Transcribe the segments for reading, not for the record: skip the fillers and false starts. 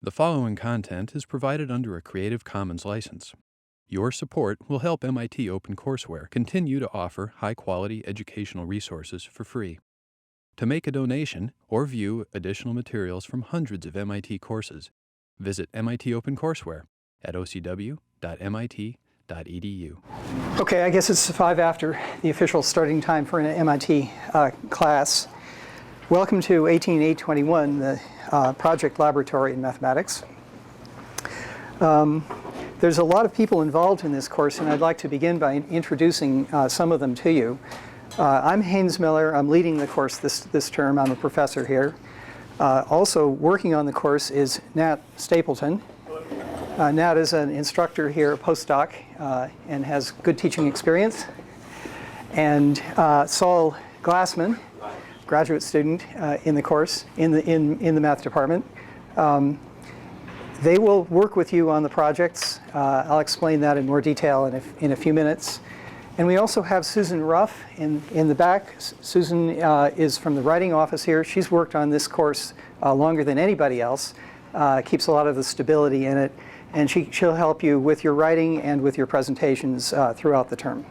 The following content is provided under a Creative Commons license. Your support will help MIT OpenCourseware continue to offer high-quality educational resources for free. To make a donation or view additional materials from hundreds of MIT courses, visit MIT OpenCourseware at ocw.mit.edu. Okay, I guess it's 5 after the official starting time for an MIT class. Welcome to 18821, the Project Laboratory in Mathematics. There's a lot of people involved in this course, and I'd like to begin by introducing some of them to you. I'm Haynes Miller. I'm leading the course this term. I'm a professor here. Also working on the course is Nat Stapleton. Nat is an instructor here, a postdoc, and has good teaching experience. And Saul Glassman, graduate student in the course, in the math department. They will work with you on the projects. I'll explain that in more detail in a few minutes. And we also have Susan Ruff in the back. Susan is from the writing office here. She's worked on this course longer than anybody else, keeps a lot of the stability in it, and she'll help you with your writing and with your presentations throughout the term.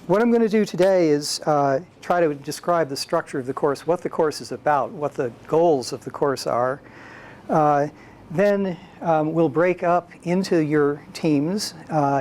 What I'm going to do today is try to describe the structure of the course, what the course is about, what the goals of the course are. Then we'll break up into your teams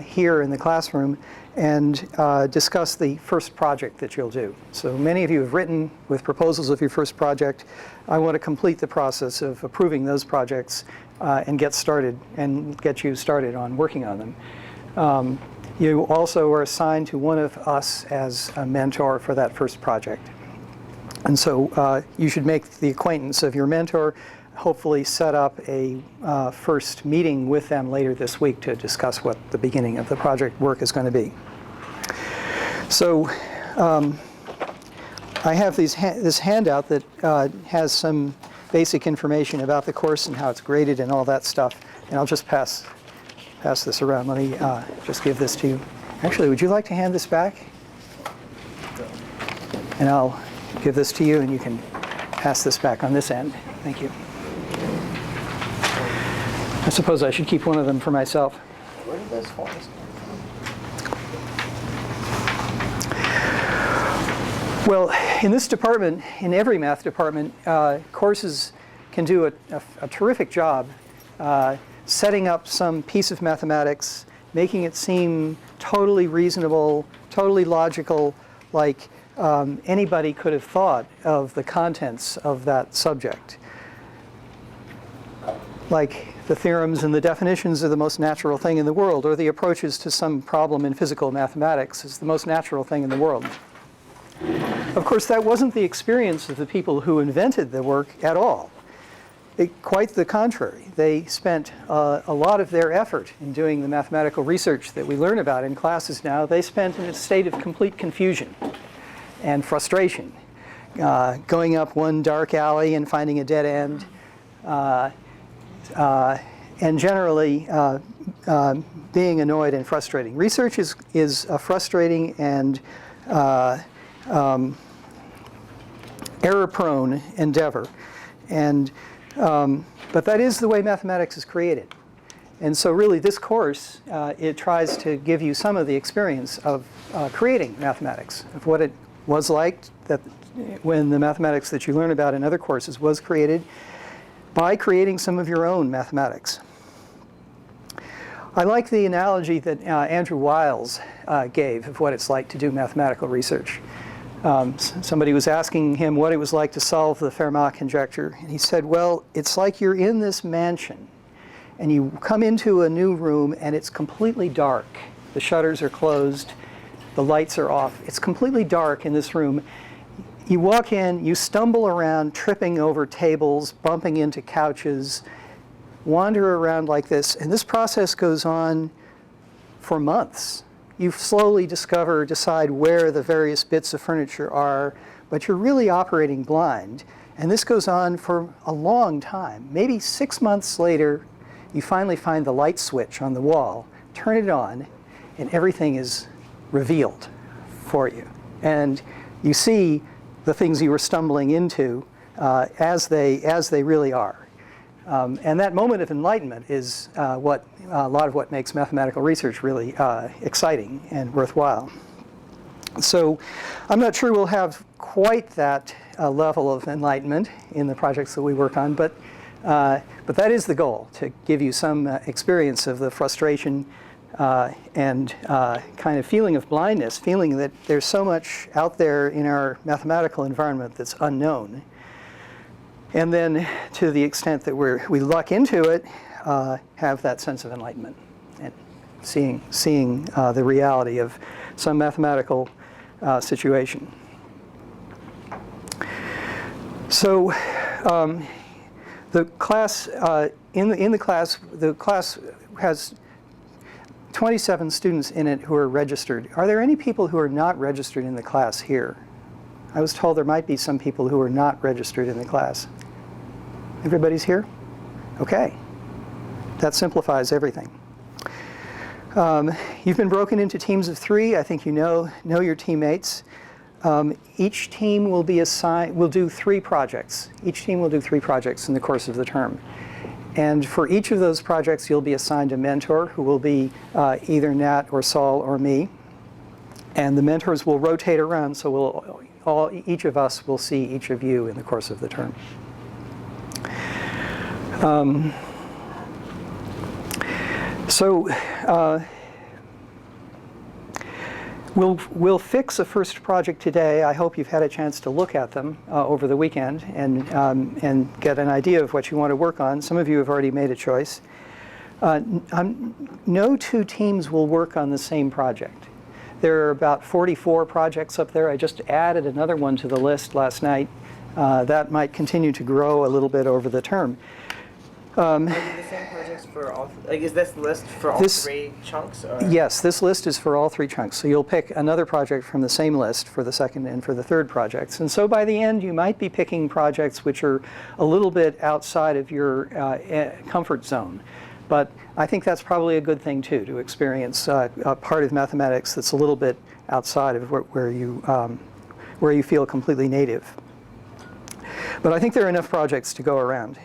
here in the classroom and discuss the first project that you'll do. So many of you have written with proposals of your first project. I want to complete the process of approving those projects and get you started on working on them. You also are assigned to one of us as a mentor for that first project. And so you should make the acquaintance of your mentor, hopefully set up a first meeting with them later this week to discuss what the beginning of the project work is going to be. So I have this handout that has some basic information about the course and how it's graded and all that stuff. And I'll just pass this around. Let me just give this to you. Actually, would you like to hand this back? And I'll give this to you, and you can pass this back on this end. Thank you. I suppose I should keep one of them for myself. Where did those forms come? Well, in this department, in every math department, courses can do a terrific job setting up some piece of mathematics, making it seem totally reasonable, totally logical, like anybody could have thought of the contents of that subject. Like the theorems and the definitions are the most natural thing in the world, or the approaches to some problem in physical mathematics is the most natural thing in the world. Of course, that wasn't the experience of the people who invented the work at all. Quite the contrary. They spent a lot of their effort in doing the mathematical research that we learn about in classes now. They spent in a state of complete confusion and frustration, going up one dark alley and finding a dead end, and generally being annoyed and frustrating. Research is a frustrating and error-prone endeavor. But that is the way mathematics is created. And so really this course, it tries to give you some of the experience of creating mathematics, of what it was like when the mathematics that you learn about in other courses was created by creating some of your own mathematics. I like the analogy that Andrew Wiles gave of what it's like to do mathematical research. Somebody was asking him what it was like to solve the Fermat conjecture, and he said, well, it's like you're in this mansion and you come into a new room and it's completely dark. The shutters are closed, the lights are off. It's completely dark in this room. You walk in, you stumble around, tripping over tables, bumping into couches, wander around like this, and this process goes on for months. You slowly decide where the various bits of furniture are, but you're really operating blind. And this goes on for a long time. Maybe 6 months later, you finally find the light switch on the wall, turn it on, and everything is revealed for you. And you see the things you were stumbling into as they really are. And that moment of enlightenment is a lot of what makes mathematical research really exciting and worthwhile. So I'm not sure we'll have quite that level of enlightenment in the projects that we work on, but that is the goal, to give you some experience of the frustration and kind of feeling of blindness, feeling that there's so much out there in our mathematical environment that's unknown. And then to the extent that we luck into it, have that sense of enlightenment and seeing the reality of some mathematical situation. So the class, in the class has 27 students in it who are registered. Are there any people who are not registered in the class here? I was told there might be some people who are not registered in the class. Everybody's here? Okay. That simplifies everything. You've been broken into teams of 3. I think you know your teammates. Each team will do 3 projects. Each team will do 3 projects in the course of the term. And for each of those projects, you'll be assigned a mentor who will be either Nat or Saul or me. And the mentors will rotate around, so each of us will see each of you in the course of the term. We'll fix a first project today. I hope you've had a chance to look at them over the weekend and get an idea of what you want to work on. Some of you have already made a choice. No 2 teams will work on the same project. There are about 44 projects up there. I just added another one to the list last night. That might continue to grow a little bit over the term. Are they the same projects for all? Is this list for all 3 chunks? Or? Yes, this list is for all 3 chunks. So you'll pick another project from the same list for the second and for the third projects. And so by the end, you might be picking projects which are a little bit outside of your comfort zone. But I think that's probably a good thing too, to experience a part of mathematics that's a little bit outside of where you feel completely native. But I think there are enough projects to go around.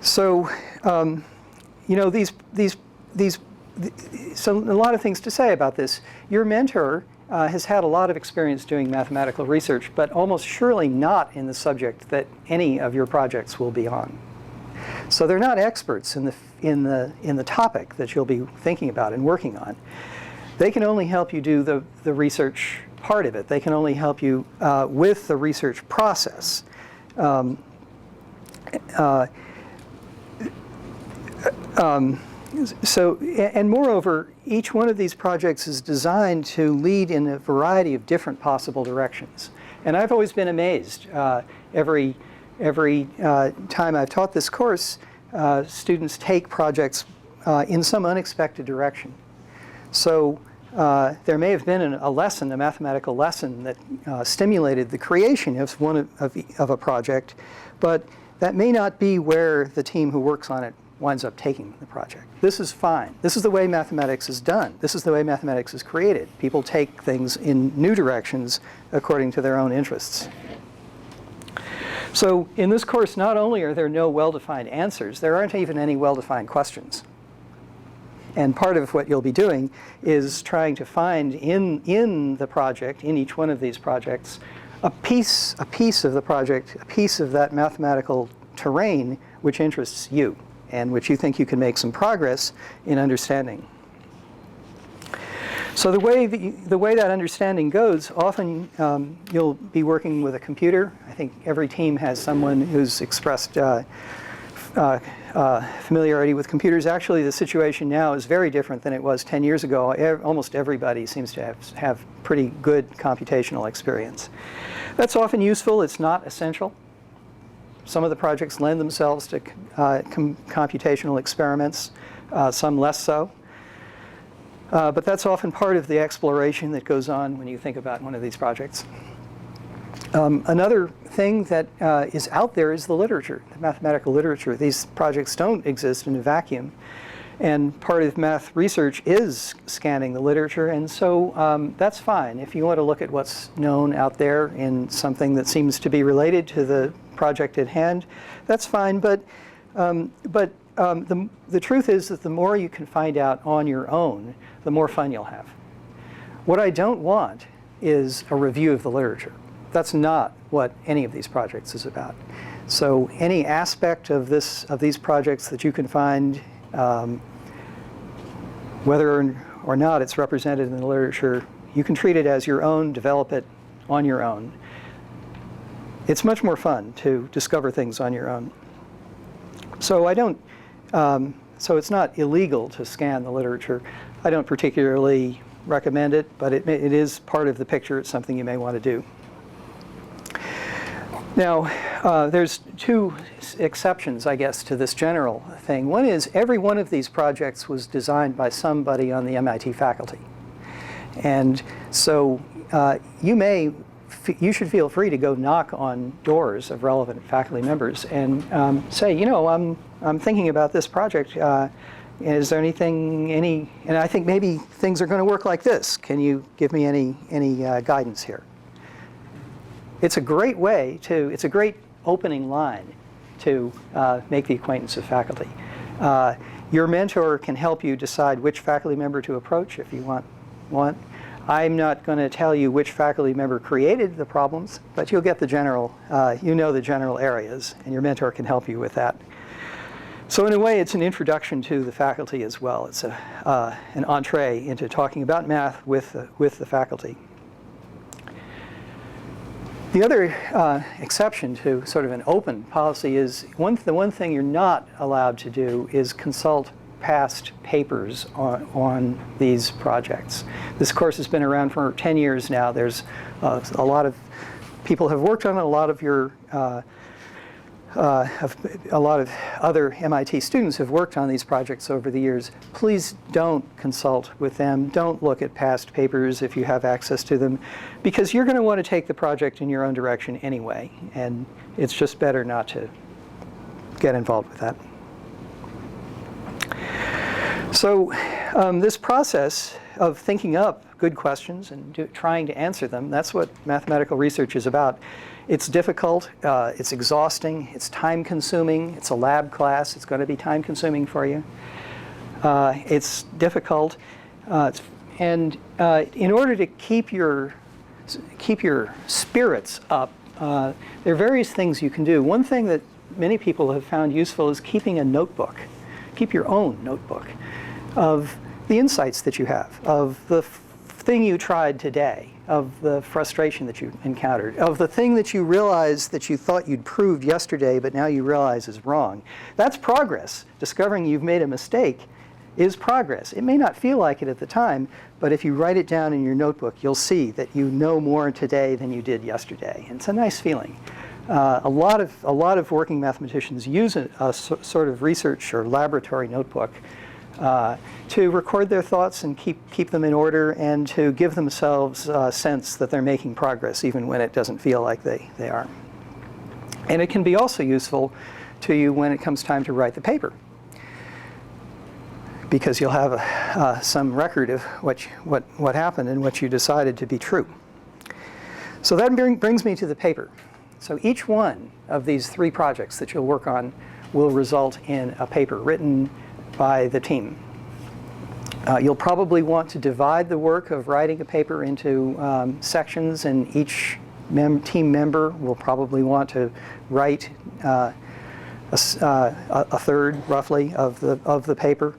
So, so a lot of things to say about this. Your mentor has had a lot of experience doing mathematical research, but almost surely not in the subject that any of your projects will be on. So they're not experts in the topic that you'll be thinking about and working on. They can only help you do the research part of it. They can only help you with the research process. And moreover, each one of these projects is designed to lead in a variety of different possible directions. And I've always been amazed. Every time I've taught this course, students take projects in some unexpected direction. So there may have been a mathematical lesson that stimulated the creation of a project, but that may not be where the team who works on it winds up taking the project. This is fine. This is the way mathematics is done. This is the way mathematics is created. People take things in new directions according to their own interests. So in this course, not only are there no well-defined answers, there aren't even any well-defined questions. And part of what you'll be doing is trying to find in the project, in each one of these projects, a piece of the project, a piece of that mathematical terrain which interests you and which you think you can make some progress in understanding. So the way that understanding goes, often you'll be working with a computer. I think every team has someone who's expressed familiarity with computers. Actually, the situation now is very different than it was 10 years ago. Almost everybody seems to have pretty good computational experience. That's often useful. It's not essential. Some of the projects lend themselves to computational experiments, some less so. But that's often part of the exploration that goes on when you think about one of these projects. Another thing that is out there is the literature, the mathematical literature. These projects don't exist in a vacuum. And part of math research is scanning the literature, and so that's fine. If you want to look at what's known out there in something that seems to be related to the project at hand, that's fine. But the truth is that the more you can find out on your own, the more fun you'll have. What I don't want is a review of the literature. That's not what any of these projects is about. So any aspect of these projects that you can find, whether or not it's represented in the literature, you can treat it as your own, develop it on your own. It's much more fun to discover things on your own. So so it's not illegal to scan the literature. I don't particularly recommend it, but it is part of the picture. It's something you may want to do. Now, there's two exceptions, I guess, to this general thing. One is every one of these projects was designed by somebody on the MIT faculty. And so you should feel free to go knock on doors of relevant faculty members and say, you know, I'm thinking about this project. Is there anything, and I think maybe things are going to work like this. Can you give me any guidance here? It's a great way it's a great opening line to make the acquaintance of faculty. Your mentor can help you decide which faculty member to approach if you want. I'm not going to tell you which faculty member created the problems, but you'll get the general, you know the general areas, and your mentor can help you with that. So in a way, it's an introduction to the faculty as well. It's an entree into talking about math with the faculty. The other exception to sort of an open policy is the one thing you're not allowed to do is consult past papers on these projects. This course has been around for 10 years now. There's a lot of people have worked on it. A lot of other MIT students have worked on these projects over the years. Please don't consult with them. Don't look at past papers if you have access to them, because you're going to want to take the project in your own direction anyway, and it's just better not to get involved with that. So this process of thinking up good questions and trying to answer them, that's what mathematical research is about. It's difficult, it's exhausting, it's time-consuming, it's a lab class, it's going to be time-consuming for you. It's difficult, and in order to keep your spirits up, there are various things you can do. One thing that many people have found useful is keeping a notebook. Keep your own notebook of the insights that you have, of the thing you tried today, of the frustration that you encountered, of the thing that you realized that you thought you'd proved yesterday but now you realize is wrong. That's progress. Discovering you've made a mistake is progress. It may not feel like it at the time, but if you write it down in your notebook, you'll see that you know more today than you did yesterday. And it's a nice feeling. A lot of working mathematicians use a sort of research or laboratory notebook to record their thoughts and keep them in order, and to give themselves a sense that they're making progress even when it doesn't feel like they are. And it can be also useful to you when it comes time to write the paper, because you'll have some record of what happened and what you decided to be true. So that brings me to the paper. So each one of these three projects that you'll work on will result in a paper written by the team. You'll probably want to divide the work of writing a paper into sections, and each team member will probably want to write a third, roughly, of the paper.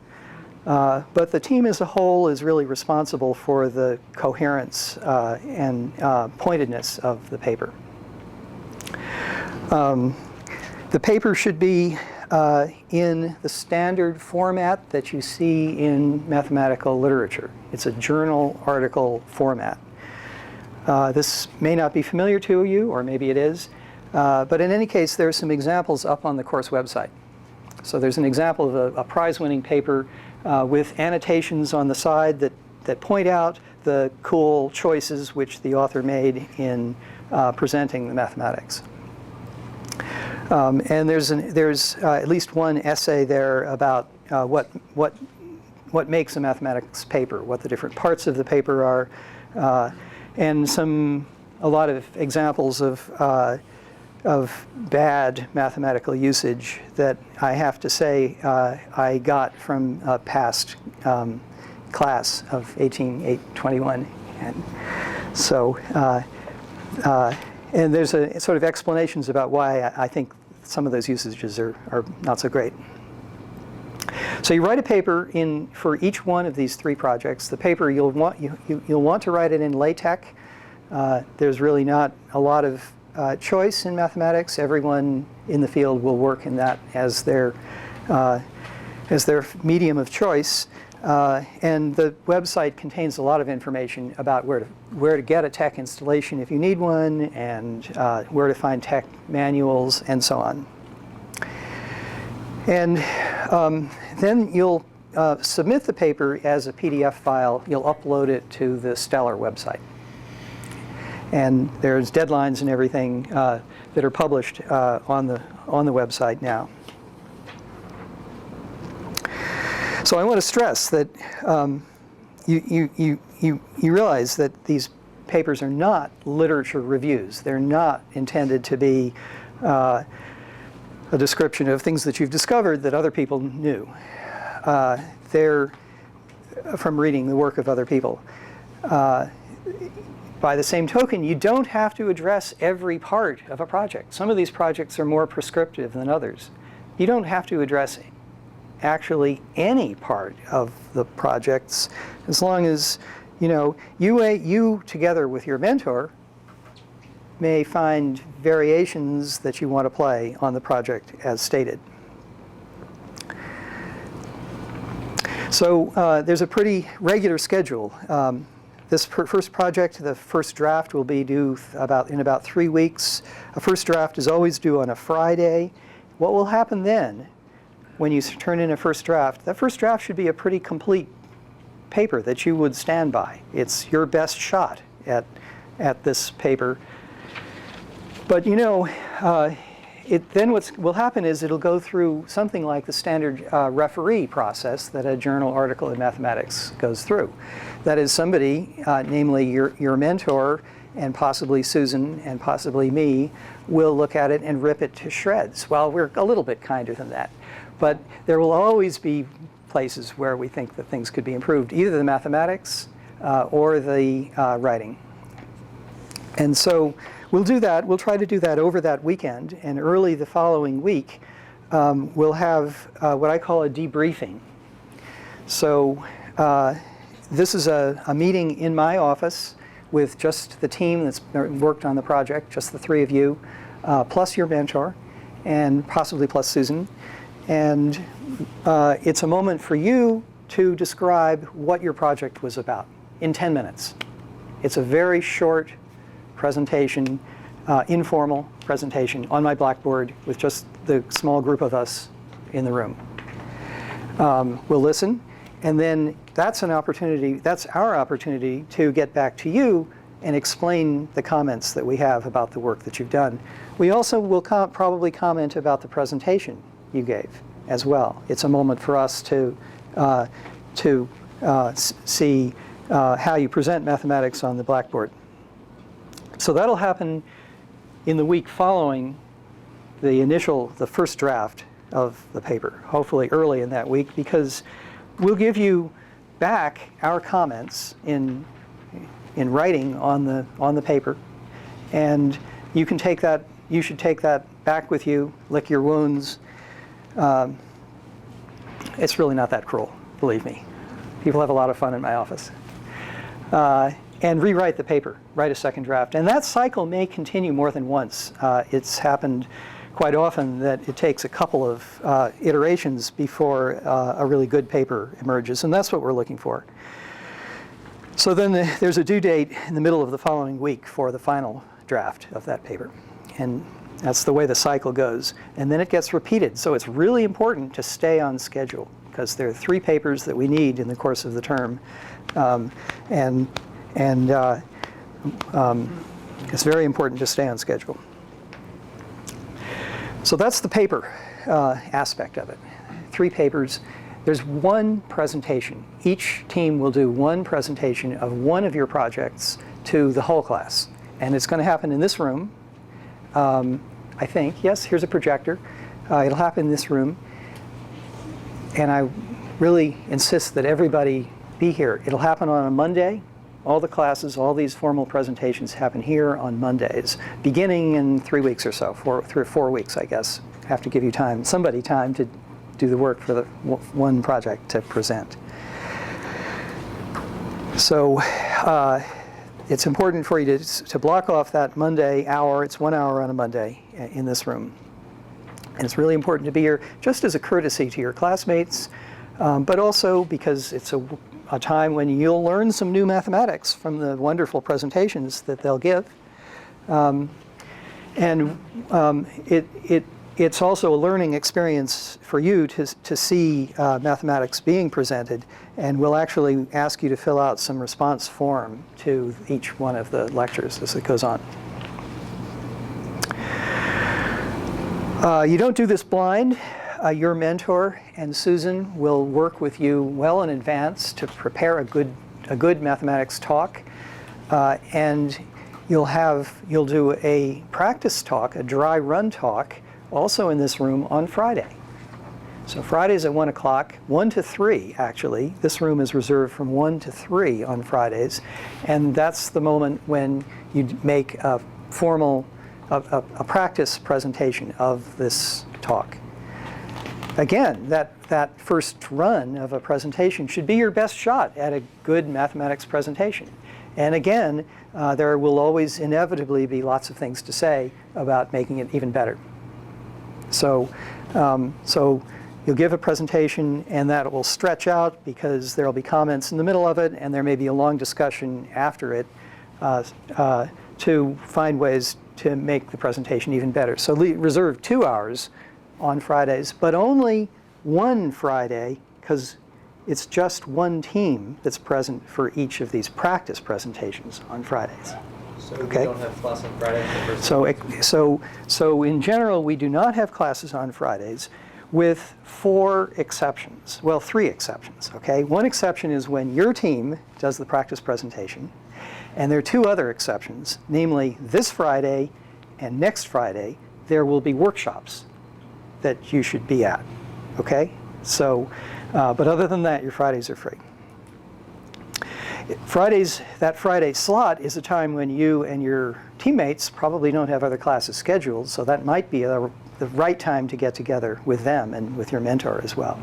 But the team as a whole is really responsible for the coherence and pointedness of the paper. The paper should be in the standard format that you see in mathematical literature. It's a journal article format. This may not be familiar to you, or maybe it is, but in any case, there are some examples up on the course website. So there's an example of a prize-winning paper with annotations on the side that point out the cool choices which the author made in presenting the mathematics. And there's at least one essay there about what makes a mathematics paper, what the different parts of the paper are, and a lot of examples of of bad mathematical usage that I have to say I got from a past class of 18821. And so, and there's a sort of explanations about why I think some of those usages are not so great. So you write a paper for each one of these 3 projects. The paper you'll want to write it in LaTeX. There's really not a lot of choice in mathematics. Everyone in the field will work in that as their medium of choice. And the website contains a lot of information about where to get a tech installation if you need one, and where to find tech manuals, and so on. And then you'll submit the paper as a PDF file. You'll upload it to the Stellar website. And there's deadlines and everything that are published on the website now. So I want to stress that you realize that these papers are not literature reviews. They're not intended to be a description of things that you've discovered that other people knew. They're from reading the work of other people. By the same token, you don't have to address every part of a project. Some of these projects are more prescriptive than others. You don't have to address actually any part of the projects, as long as you together with your mentor may find variations that you want to play on the project as stated. So there's a pretty regular schedule. This first project, the first draft, will be due in about 3 weeks. A first draft is always due on a Friday. What will happen then, when you turn in a first draft, that first draft should be a pretty complete paper that you would stand by. It's your best shot at this paper. But then what will happen is it'll go through something like the standard referee process that a journal article in mathematics goes through. That is, somebody, namely your mentor, and possibly Susan, and possibly me, will look at it and rip it to shreds. Well, we're a little bit kinder than that. But there will always be places where we think that things could be improved, either the mathematics or the writing. And so we'll do that. We'll try to do that over that weekend. And early the following week, we'll have what I call a debriefing. So this is a meeting in my office with just the team that's worked on the project, just the 3 of you, plus your mentor, and possibly plus Susan. And it's a moment for you to describe what your project was about in 10 minutes. It's a very short presentation, informal presentation on my blackboard with just the small group of us in the room. We'll listen, and then that's our opportunity to get back to you and explain the comments that we have about the work that you've done. We also will probably comment about the presentation you gave as well. It's a moment for us to see how you present mathematics on the blackboard. So that'll happen in the week following the first draft of the paper, hopefully early in that week, because we'll give you back our comments in writing on the paper, and you should take that back with you, lick your wounds. It's really not that cruel, believe me. People have a lot of fun in my office. And rewrite the paper, write a second draft. And that cycle may continue more than once. It's happened quite often that it takes a couple of iterations before a really good paper emerges, and that's what we're looking for. So then there's a due date in the middle of the following week for the final draft of that paper. And that's the way the cycle goes. And then it gets repeated. So it's really important to stay on schedule, because there are 3 papers that we need in the course of the term. It's very important to stay on schedule. So that's the paper aspect of it. 3 papers. There's 1 presentation. Each team will do 1 presentation of one of your projects to the whole class. And it's going to happen in this room I think. Yes, here's a projector. It'll happen in this room. And I really insist that everybody be here. It'll happen on a Monday. All the classes, all these formal presentations happen here on Mondays, beginning in 3 weeks or so, 3 or 4 weeks, I guess. I have to give you time, somebody time to do the work for the one project to present. So it's important for you to block off that Monday hour. It's 1 hour on a Monday in this room. And it's really important to be here just as a courtesy to your classmates, but also because it's a time when you'll learn some new mathematics from the wonderful presentations that they'll give. It's also a learning experience for you to see mathematics being presented, and we'll actually ask you to fill out some response form to each one of the lectures as it goes on. You don't do this blind. Your mentor and Susan will work with you well in advance to prepare a good mathematics talk, and you'll do a practice talk, a dry run talk, also in this room on Friday. So Fridays at 1 o'clock, 1 to 3 actually. This room is reserved from 1 to 3 on Fridays, and that's the moment when you make a formal, a practice presentation of this talk. Again, that first run of a presentation should be your best shot at a good mathematics presentation. And again, there will always inevitably be lots of things to say about making it even better. So you'll give a presentation, and that will stretch out because there will be comments in the middle of it, and there may be a long discussion after it to find ways to make the presentation even better. So reserve 2 hours on Fridays, but only one Friday, because it's just one team that's present for each of these practice presentations on Fridays. So okay? We don't have class on Friday? So in general, we do not have classes on Fridays, with 4 exceptions. Well, 3 exceptions, okay? One exception is when your team does the practice presentation, and there are 2 other exceptions, namely this Friday and next Friday, there will be workshops that you should be at, okay? So, but other than that, your Fridays are free. That Friday slot is a time when you and your teammates probably don't have other classes scheduled, so that might be the right time to get together with them and with your mentor as well.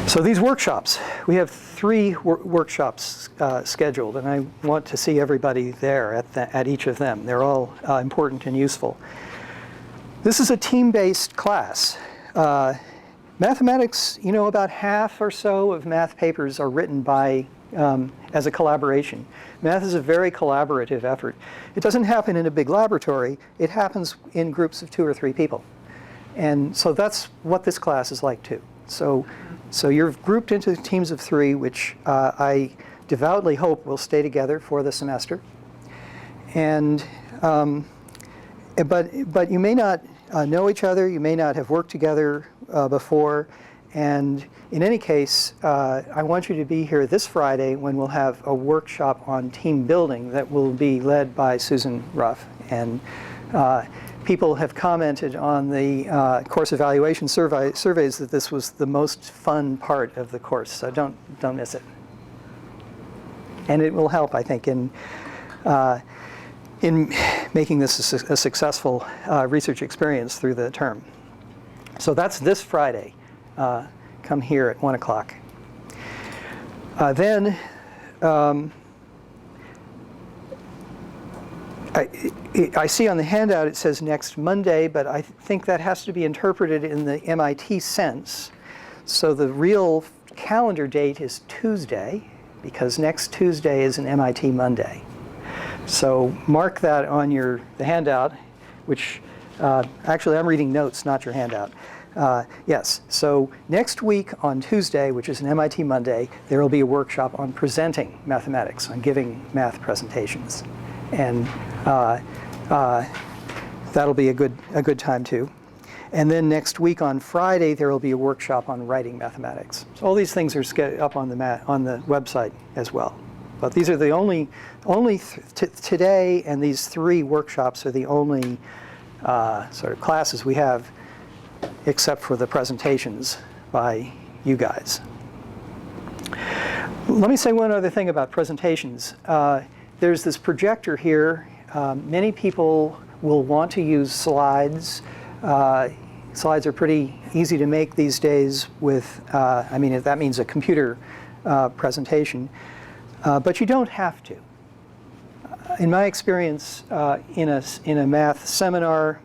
So these workshops, we have 3 workshops scheduled, and I want to see everybody there at each of them. They're all important and useful. This is a team-based class. Mathematics, about half or so of math papers are written by as a collaboration. Math is a very collaborative effort. It doesn't happen in a big laboratory. It happens in groups of 2 or 3 people. And so that's what this class is like too. So you're grouped into teams of 3, which I devoutly hope will stay together for the semester. And but you may not know each other. You may not have worked together before. And in any case, I want you to be here this Friday when we'll have a workshop on team building that will be led by Susan Ruff. And people have commented on the course evaluation surveys that this was the most fun part of the course. So don't miss it. And it will help, I think, in making this a successful research experience through the term. So that's this Friday. Come here at 1 o'clock. Then I see on the handout it says next Monday, but I think that has to be interpreted in the MIT sense. So the real calendar date is Tuesday, because next Tuesday is an MIT Monday. So mark that on the handout, which actually I'm reading notes, not your handout. Yes, so next week on Tuesday, which is an MIT Monday, there will be a workshop on presenting mathematics, on giving math presentations. And that'll be a good time too. And then next week on Friday, there will be a workshop on writing mathematics. So all these things are up on the website as well. But these are the only today, and these 3 workshops are the only sort of classes we have, except for the presentations by you guys. Let me say one other thing about presentations. There's this projector here. Many people will want to use slides. Slides are pretty easy to make these days with, I mean, that means a computer presentation. But you don't have to. In my experience, in a math seminar,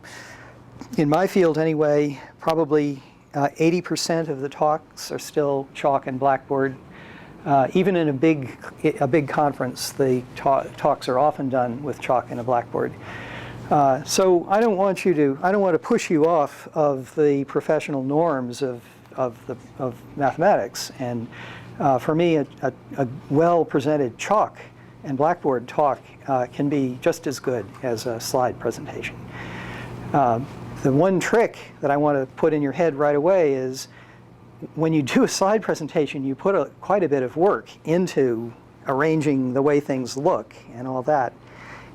in my field anyway, probably 80% of the talks are still chalk and blackboard. Even in a big conference, the talks are often done with chalk and a blackboard. So I don't want to push you off of the professional norms of mathematics. And for me, a well-presented chalk and blackboard talk can be just as good as a slide presentation. The one trick that I want to put in your head right away is when you do a slide presentation, you put quite a bit of work into arranging the way things look and all that.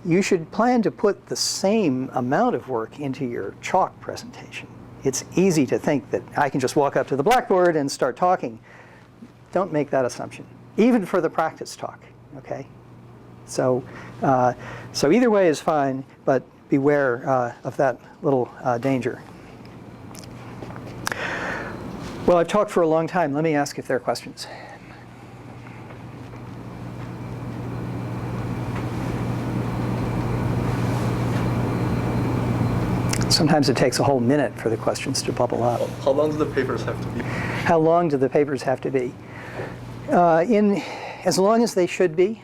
You should plan to put the same amount of work into your chalk presentation. It's easy to think that I can just walk up to the blackboard and start talking. Don't make that assumption, even for the practice talk, okay? So either way is fine, but beware of that little danger. Well, I've talked for a long time. Let me ask if there are questions. Sometimes it takes a whole minute for the questions to bubble up. How long do the papers have to be? How long do the papers have to be? As long as they should be.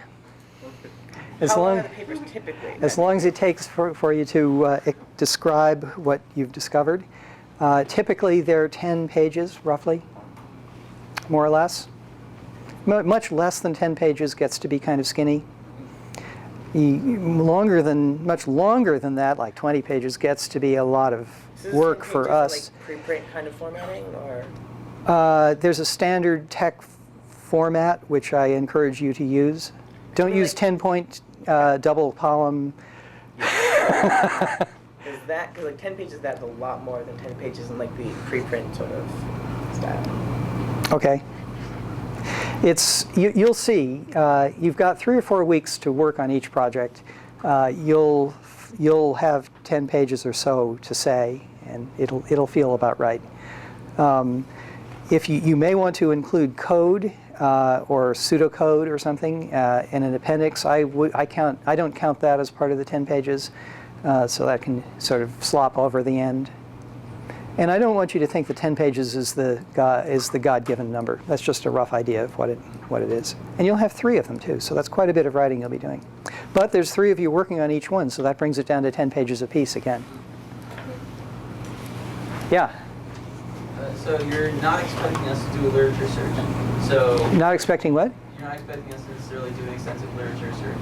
How long are the papers typically? As long as it takes for you to describe what you've discovered. Typically, they're 10 pages, roughly, more or less. Much less than 10 pages gets to be kind of skinny. Much longer than that, like 20 pages, gets to be a lot of work for us. Like preprint kind of formatting, or? There's a standard tech format which I encourage you to use. Don't use 10-point double column. Is that, because like 10 pages, that's a lot more than 10 pages in like the preprint sort of style. Okay. You'll see. You've got 3 or 4 weeks to work on each project. You'll have 10 pages or so to say, and it'll feel about right. If you may want to include code or pseudocode or something in an appendix, I don't count that as part of the 10 pages, so that can sort of slop over the end. And I don't want you to think that 10 pages is the God-given number. That's just a rough idea of what it is. And you'll have 3 of them too, so that's quite a bit of writing you'll be doing. But there's 3 of you working on each one, so that brings it down to 10 pages apiece again. Yeah? So you're not expecting us to do a literature search. So Not expecting what? You're not expecting us to necessarily do an extensive literature search.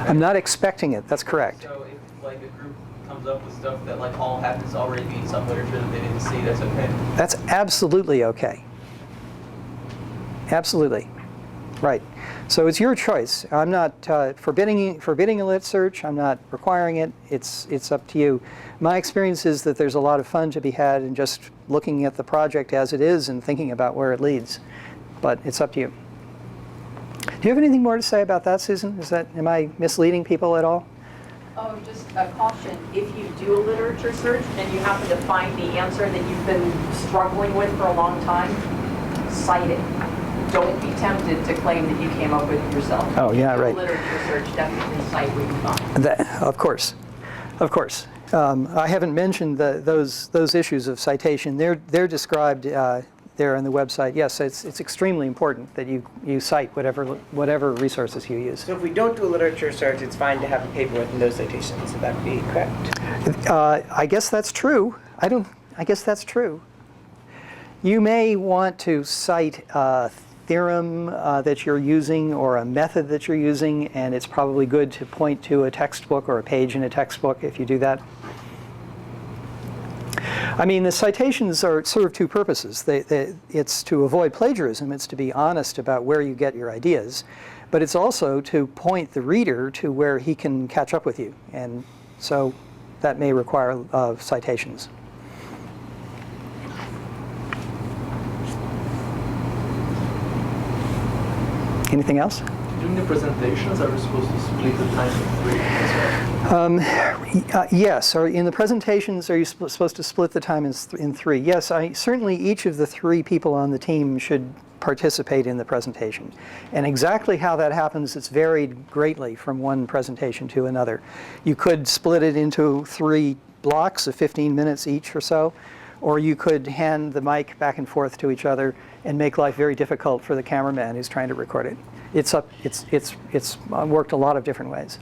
I'm not expecting it. That's correct. So if like a group comes up with stuff that like all happens to already be in some literature that they didn't see, that's okay? That's absolutely okay. Absolutely. Right. So it's your choice. I'm not forbidding a lit search. I'm not requiring it. It's up to you. My experience is that there's a lot of fun to be had in just looking at the project as it is and thinking about where it leads. But it's up to you. Do you have anything more to say about that, Susan? Am I misleading people at all? Oh, just a caution. If you do a literature search and you happen to find the answer that you've been struggling with for a long time, cite it. Don't be tempted to claim that you came up with it yourself. Oh, yeah, right. Literature search, definitely cite what you find. Of course. Of course. I haven't mentioned those issues of citation. They're described there on the website. Yes, it's extremely important that you cite whatever resources you use. So if we don't do a literature search, it's fine to have a paper with no citations. Would that be correct? I guess that's true. I guess that's true. You may want to cite a theorem that you're using or a method that you're using, and it's probably good to point to a textbook or a page in a textbook if you do that. I mean, the citations serve 2 purposes. It's to avoid plagiarism. It's to be honest about where you get your ideas. but it's also to point the reader to where he can catch up with you. And so that may require citations. Anything else? During the presentations, are we supposed to split the time in 3 as well? Yes. Or in the presentations, are you supposed to split the time in 3? Yes. Certainly each of the 3 people on the team should participate in the presentation. And exactly how that happens, it's varied greatly from one presentation to another. You could split it into 3 blocks of 15 minutes each or so, or you could hand the mic back and forth to each other and make life very difficult for the cameraman who's trying to record it. It's worked a lot of different ways.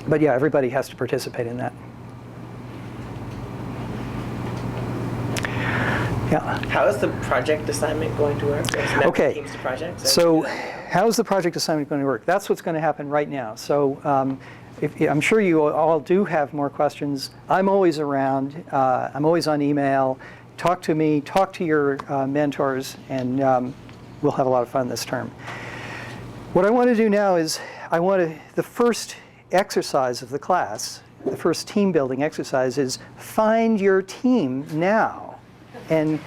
But yeah, everybody has to participate in that. Yeah. How is the project assignment going to work? Okay. Teams to projects? So how's the project assignment going to work? That's what's going to happen right now. So I'm sure you all do have more questions. I'm always around. I'm always on email. Talk to me. Talk to your mentors, and we'll have a lot of fun this term. What I want to do now is the first exercise of the class, the first team building exercise is find your team now and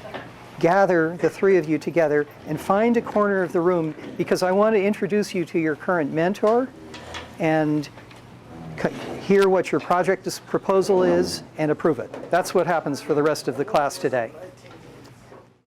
gather the 3 of you together and find a corner of the room, because I want to introduce you to your current mentor and hear what your project proposal is and approve it. That's what happens for the rest of the class today.